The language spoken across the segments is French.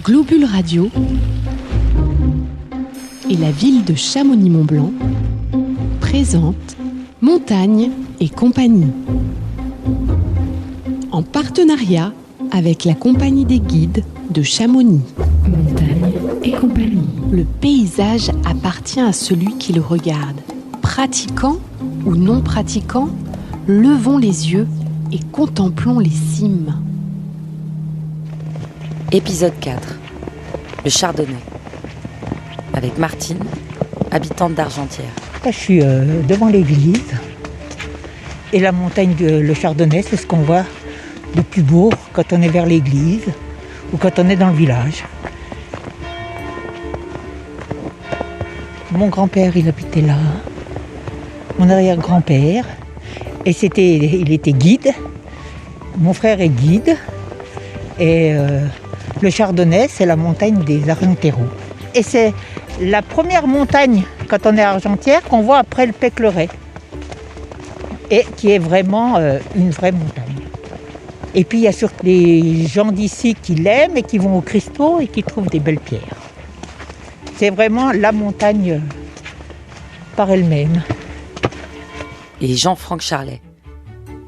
Globule Radio et la ville de Chamonix-Mont-Blanc présentent Montagne et compagnie. En partenariat avec la compagnie des guides de Chamonix. Montagne et compagnie. Le paysage appartient à celui qui le regarde. Pratiquant ou non pratiquant, levons les yeux et contemplons les cimes. Épisode 4. Le Chardonnay. Avec Martine, habitante d'Argentière. Là, je suis devant l'église. Et la montagne, le Chardonnay, c'est ce qu'on voit de plus beau quand on est vers l'église ou quand on est dans le village. Mon grand-père, il habitait là. Mon arrière-grand-père. Et il était guide. Mon frère est guide. Et le Chardonnay, c'est la montagne des Argenteros. Et c'est la première montagne, quand on est à Argentière, qu'on voit après le Pecleret. Et qui est vraiment une vraie montagne. Et puis il y a surtout les gens d'ici qui l'aiment et qui vont au Cristaux et qui trouvent des belles pierres. C'est vraiment la montagne par elle-même. Et Jean-Franck Charlet,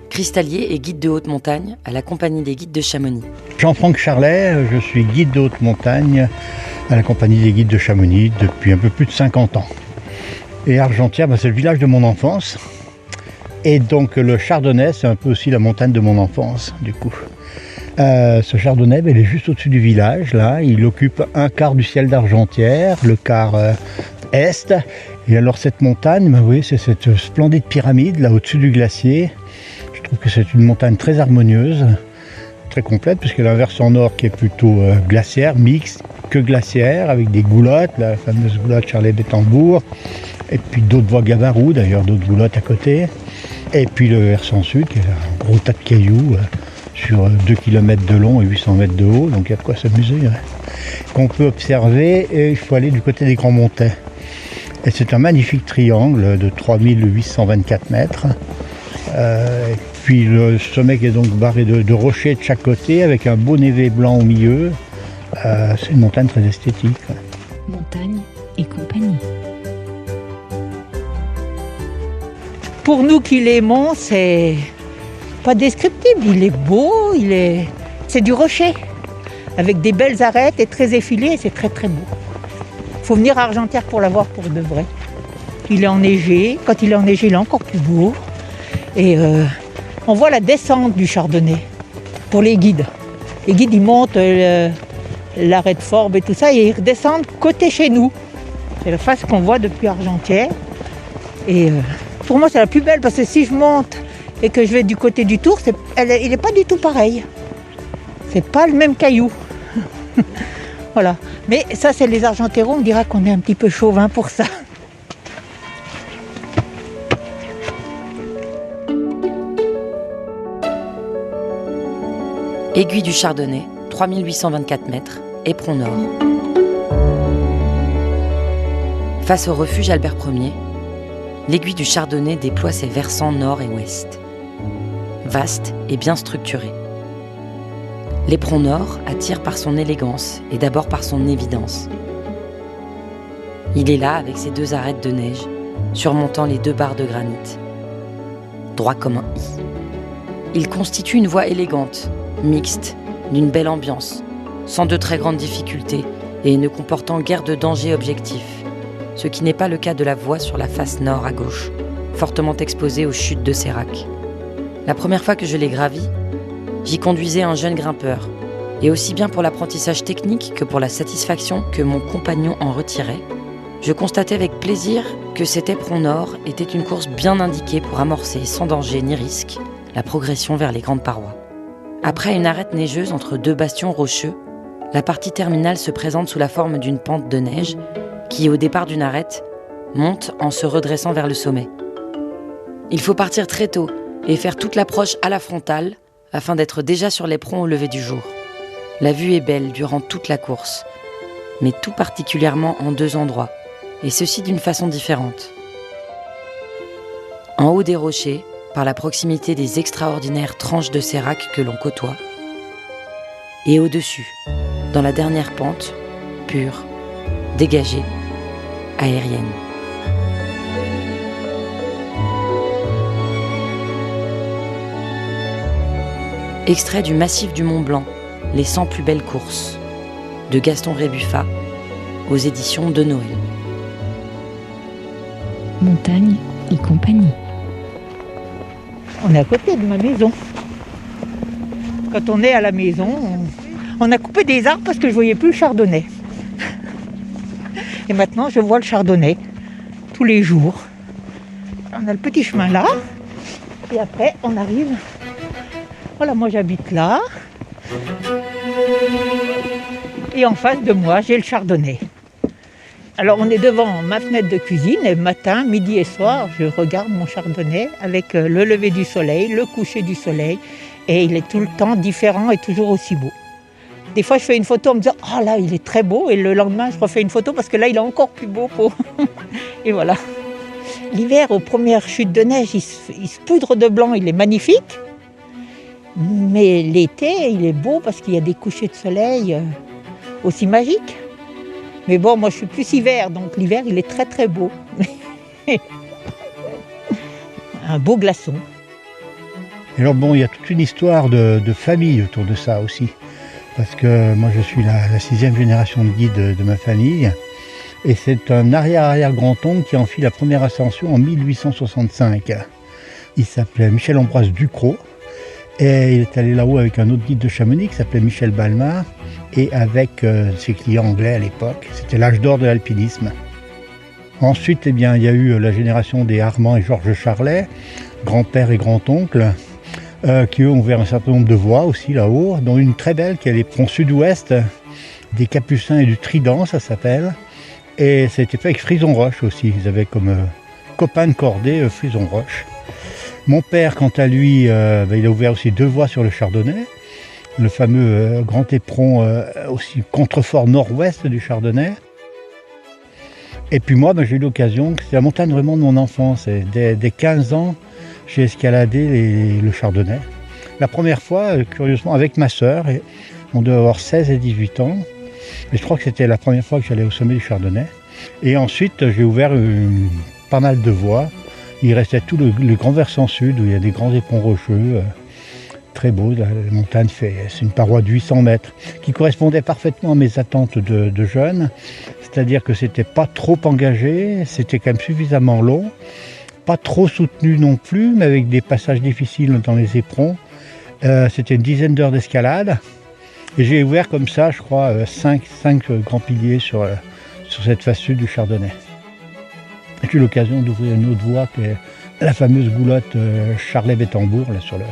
cristallier et guide de haute montagne à la compagnie des guides de Chamonix. Jean-Franck Charlet, je suis guide de haute montagne à la compagnie des guides de Chamonix depuis un peu plus de 50 ans. Et Argentière, c'est le village de mon enfance. Et donc le Chardonnay, c'est un peu aussi la montagne de mon enfance, du coup. Ce Chardonnay, il est juste au-dessus du village, là. Il occupe un quart du ciel d'Argentière, le quart est. Et alors cette montagne, vous voyez, c'est cette splendide pyramide, là, au-dessus du glacier. Je trouve que c'est une montagne très harmonieuse, très complète, puisqu'elle a un versant nord qui est plutôt glaciaire, mixte, que glaciaire, avec des goulottes, la fameuse goulotte Charlet d'Étambourg, et puis d'autres voies Gavarou, d'ailleurs, d'autres goulottes à côté. Et puis le versant sud, qui est un gros tas de cailloux sur 2 km de long et 800 mètres de haut, donc il y a de quoi s'amuser. Qu'on peut observer, et il faut aller du côté des Grands Montets. Et c'est un magnifique triangle de 3824 mètres. Et puis le sommet qui est donc barré de rochers de chaque côté, avec un beau névé blanc au milieu. C'est une montagne très esthétique. Montagne et compagnie. Pour nous qui l'aimons, c'est pas descriptible. Il est beau, c'est du rocher, avec des belles arêtes et très effilé, c'est très très beau. Il faut venir à Argentière pour l'avoir pour de vrai. Il est enneigé, quand il est enneigé, il est encore plus beau. Et on voit la descente du Chardonnay pour les guides. Les guides, ils montent l'arrêt de Forbes et tout ça, et ils redescendent côté chez nous. C'est la face qu'on voit depuis Argentière. Et pour moi, c'est la plus belle, parce que si je monte et que je vais du côté du Tour, il n'est pas du tout pareil. C'est pas le même caillou. Voilà. Mais ça, c'est les Argenteros, on dira qu'on est un petit peu chauvin pour ça. Aiguille du Chardonnay, 3824 mètres, éperon nord. Face au refuge Albert Ier, l'aiguille du Chardonnay déploie ses versants nord et ouest. Vaste et bien structuré. L'éperon nord attire par son élégance et d'abord par son évidence. Il est là avec ses 2 arêtes de neige, surmontant les 2 barres de granit. Droit comme un I. Il constitue une voie élégante, mixte, d'une belle ambiance, sans de très grandes difficultés et ne comportant guère de danger objectif, ce qui n'est pas le cas de la voie sur la face nord à gauche, fortement exposée aux chutes de Sérac. La première fois que je l'ai gravie, j'y conduisais un jeune grimpeur, et aussi bien pour l'apprentissage technique que pour la satisfaction que mon compagnon en retirait, je constatais avec plaisir que cet éperon nord était une course bien indiquée pour amorcer sans danger ni risque la progression vers les grandes parois. Après une arête neigeuse entre 2 bastions rocheux, la partie terminale se présente sous la forme d'une pente de neige qui, au départ d'une arête, monte en se redressant vers le sommet. Il faut partir très tôt et faire toute l'approche à la frontale afin d'être déjà sur l'éperon au lever du jour. La vue est belle durant toute la course, mais tout particulièrement en 2 endroits, et ceci d'une façon différente. En haut des rochers, par la proximité des extraordinaires tranches de sérac que l'on côtoie, et au-dessus, dans la dernière pente, pure, dégagée, aérienne. Extrait du Massif du Mont Blanc, Les 100 plus belles courses, de Gaston Rébuffat, aux éditions de Noël. Montagne et compagnie. On est à côté de ma maison. Quand on est à la maison, on a coupé des arbres parce que je ne voyais plus le chardonnay. Et maintenant, je vois le chardonnay tous les jours. On a le petit chemin là. Et après, on arrive. Voilà, moi j'habite là. Et en face de moi, j'ai le chardonnay. Alors on est devant ma fenêtre de cuisine et matin, midi et soir, je regarde mon chardonnay avec le lever du soleil, le coucher du soleil. Et il est tout le temps différent et toujours aussi beau. Des fois, je fais une photo en me disant « Ah là, il est très beau » et le lendemain, je refais une photo parce que là, il est encore plus beau. Et voilà. L'hiver, aux premières chutes de neige, il se poudre de blanc, il est magnifique. Mais l'été, il est beau parce qu'il y a des couchers de soleil aussi magiques. Mais bon, moi, je suis plus hiver, donc l'hiver, il est très très beau. Un beau glaçon. Alors bon, il y a toute une histoire de famille autour de ça aussi. Parce que moi je suis la 6e génération de guide de ma famille. Et c'est un arrière-arrière-grand-oncle qui en fit la première ascension en 1865. Il s'appelait Michel-Ambroise Ducrot. Et il est allé là-haut avec un autre guide de Chamonix qui s'appelait Michel Balmar. Et avec ses clients anglais à l'époque. C'était l'âge d'or de l'alpinisme. Ensuite, eh bien, il y a eu la génération des Armand et Georges Charlet, grand-père et grand-oncle. Qui eux ont ouvert un certain nombre de voies aussi là-haut, dont une très belle qui est les ponts sud-ouest, des Capucins et du Trident, ça s'appelle. Et ça a été fait avec Frison Roche aussi, ils avaient comme copain de cordée Frison Roche. Mon père, quant à lui, il a ouvert aussi 2 voies sur le Chardonnay, le fameux grand éperon aussi contrefort nord-ouest du Chardonnay. Et puis moi, j'ai eu l'occasion, c'est la montagne vraiment de mon enfance, et dès 15 ans, j'ai escaladé le Chardonnay. La première fois, curieusement, avec ma sœur. On devait avoir 16 et 18 ans. Et je crois que c'était la première fois que j'allais au sommet du Chardonnay. Et ensuite, j'ai ouvert pas mal de voies. Il restait tout le grand versant sud, où il y a des grands éperons rocheux. Très beau, la montagne c'est une paroi de 800 mètres, qui correspondait parfaitement à mes attentes de jeune. C'est-à-dire que c'était pas trop engagé, c'était quand même suffisamment long. Pas trop soutenu non plus, mais avec des passages difficiles dans les éperons. C'était une dizaine d'heures d'escalade. Et j'ai ouvert comme ça, je crois, 5 grands piliers sur cette face sud du Chardonnay. J'ai eu l'occasion d'ouvrir une autre voie, qui est la fameuse goulotte Charlet-Bétambourg, là, sur le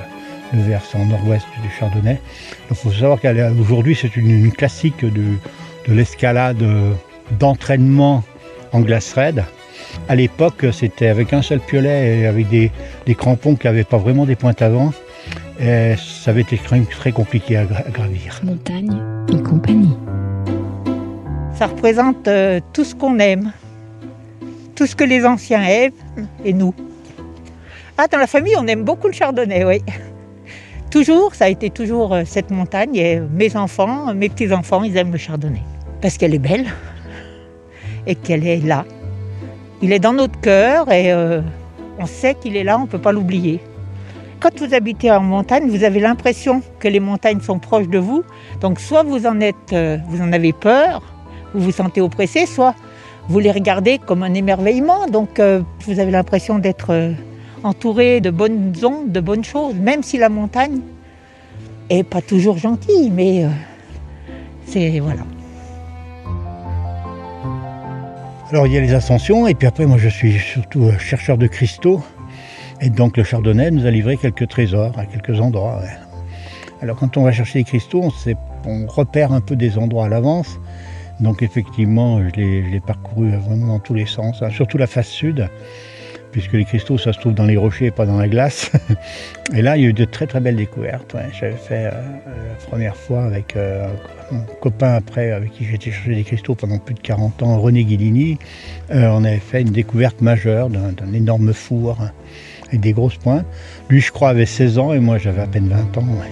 versant nord-ouest du Chardonnay. Il faut savoir qu'aujourd'hui, c'est une classique de l'escalade d'entraînement en glace raide. À l'époque, c'était avec un seul piolet et avec des crampons qui n'avaient pas vraiment des pointes avant. Et ça avait été quand même très compliqué à gravir. Montagne et compagnie. Ça représente tout ce qu'on aime, tout ce que les anciens aiment et nous. Ah, dans la famille, on aime beaucoup le Chardonnay, oui. Toujours, ça a été toujours cette montagne. Et mes enfants, mes petits-enfants, ils aiment le Chardonnay. Parce qu'elle est belle et qu'elle est là. Il est dans notre cœur et on sait qu'il est là, on ne peut pas l'oublier. Quand vous habitez en montagne, vous avez l'impression que les montagnes sont proches de vous. Donc soit vous en avez peur, vous vous sentez oppressé, soit vous les regardez comme un émerveillement. Donc vous avez l'impression d'être entouré de bonnes ondes, de bonnes choses, même si la montagne n'est pas toujours gentille, mais c'est voilà. Alors il y a les ascensions, et puis après moi je suis surtout chercheur de cristaux. Et donc le Chardonnay nous a livré quelques trésors à quelques endroits. Ouais. Alors quand on va chercher les cristaux, on repère un peu des endroits à l'avance. Donc effectivement, je l'ai parcouru vraiment dans tous les sens, hein, surtout la face sud, puisque les cristaux ça se trouve dans les rochers et pas dans la glace. Et là il y a eu de très très belles découvertes. Ouais. J'avais fait la première fois avec mon copain après, avec qui j'étais chercher des cristaux pendant plus de 40 ans, René Guilini. On avait fait une découverte majeure d'un énorme four avec des grosses pointes. Lui je crois avait 16 ans et moi j'avais à peine 20 ans. Ouais.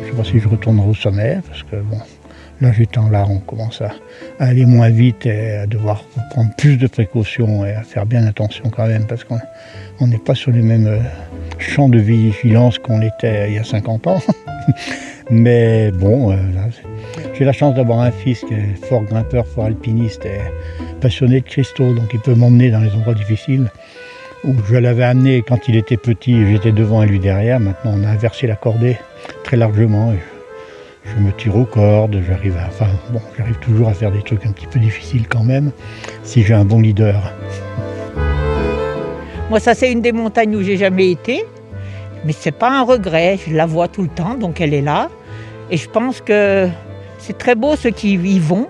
Je savoir si je retournerai au sommet, parce que bon, l'âge étant là, on commence à aller moins vite et à devoir prendre plus de précautions et à faire bien attention quand même, parce qu'on n'est pas sur les mêmes champs de vigilance qu'on était il y a 50 ans. Mais bon, j'ai la chance d'avoir un fils qui est fort grimpeur, fort alpiniste et passionné de cristaux, donc il peut m'emmener dans les endroits difficiles. Où je l'avais amené quand il était petit, j'étais devant et lui derrière. Maintenant, on a inversé la cordée très largement. Et je me tire aux cordes, j'arrive toujours à faire des trucs un petit peu difficiles quand même, si j'ai un bon leader. Moi, ça, c'est une des montagnes où j'ai jamais été, mais c'est pas un regret. Je la vois tout le temps, donc elle est là. Et je pense que c'est très beau ceux qui y vont,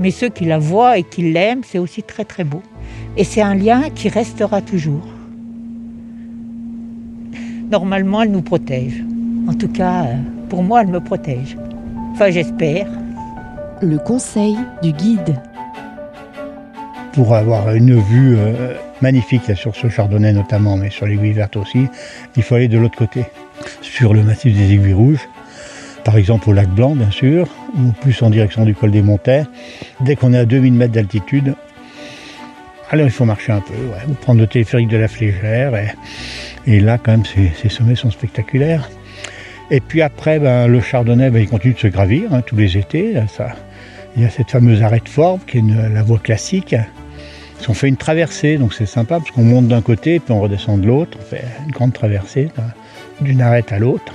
mais ceux qui la voient et qui l'aiment, c'est aussi très très beau. Et c'est un lien qui restera toujours. Normalement, elle nous protège. En tout cas, pour moi, elle me protège. Enfin, j'espère. Le conseil du guide. Pour avoir une vue magnifique là, sur ce chardonnay notamment, mais sur l'Aiguille Verte aussi, il faut aller de l'autre côté, sur le massif des Aiguilles Rouges, par exemple au lac Blanc bien sûr, ou plus en direction du col des Montets. Dès qu'on est à 2000 mètres d'altitude, alors il faut marcher un peu, ou prendre le téléphérique de la Flégère, et là quand même ces sommets sont spectaculaires. Et puis après, le chardonnay, il continue de se gravir tous les étés. Il y a cette fameuse arête Forbes qui est la voie classique. On fait une traversée, donc c'est sympa parce qu'on monte d'un côté puis on redescend de l'autre. On fait une grande traversée d'une arête à l'autre.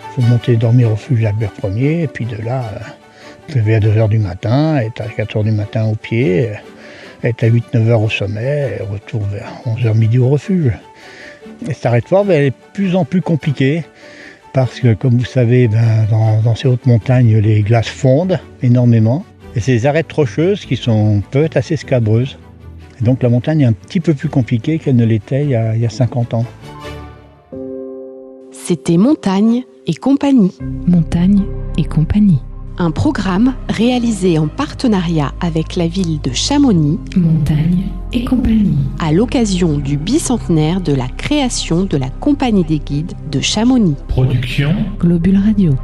Il faut monter dormir au refuge Albert Ier, et puis de là, se lever à 2h du matin, être à 4h du matin au pied, être à 8-9h au sommet, et retour vers 11h midi au refuge. Et cette arête Forbes, elle est de plus en plus compliquée. Parce que, comme vous savez, dans ces hautes montagnes, les glaces fondent énormément. Et c'est des arêtes rocheuses qui peuvent être assez scabreuses. Et donc la montagne est un petit peu plus compliquée qu'elle ne l'était il y a 50 ans. C'était Montagne et compagnie. Montagne et compagnie. Un programme réalisé en partenariat avec la ville de Chamonix. Montagne et compagnie. À l'occasion du bicentenaire de la création de la Compagnie des guides de Chamonix. Production Globule Radio.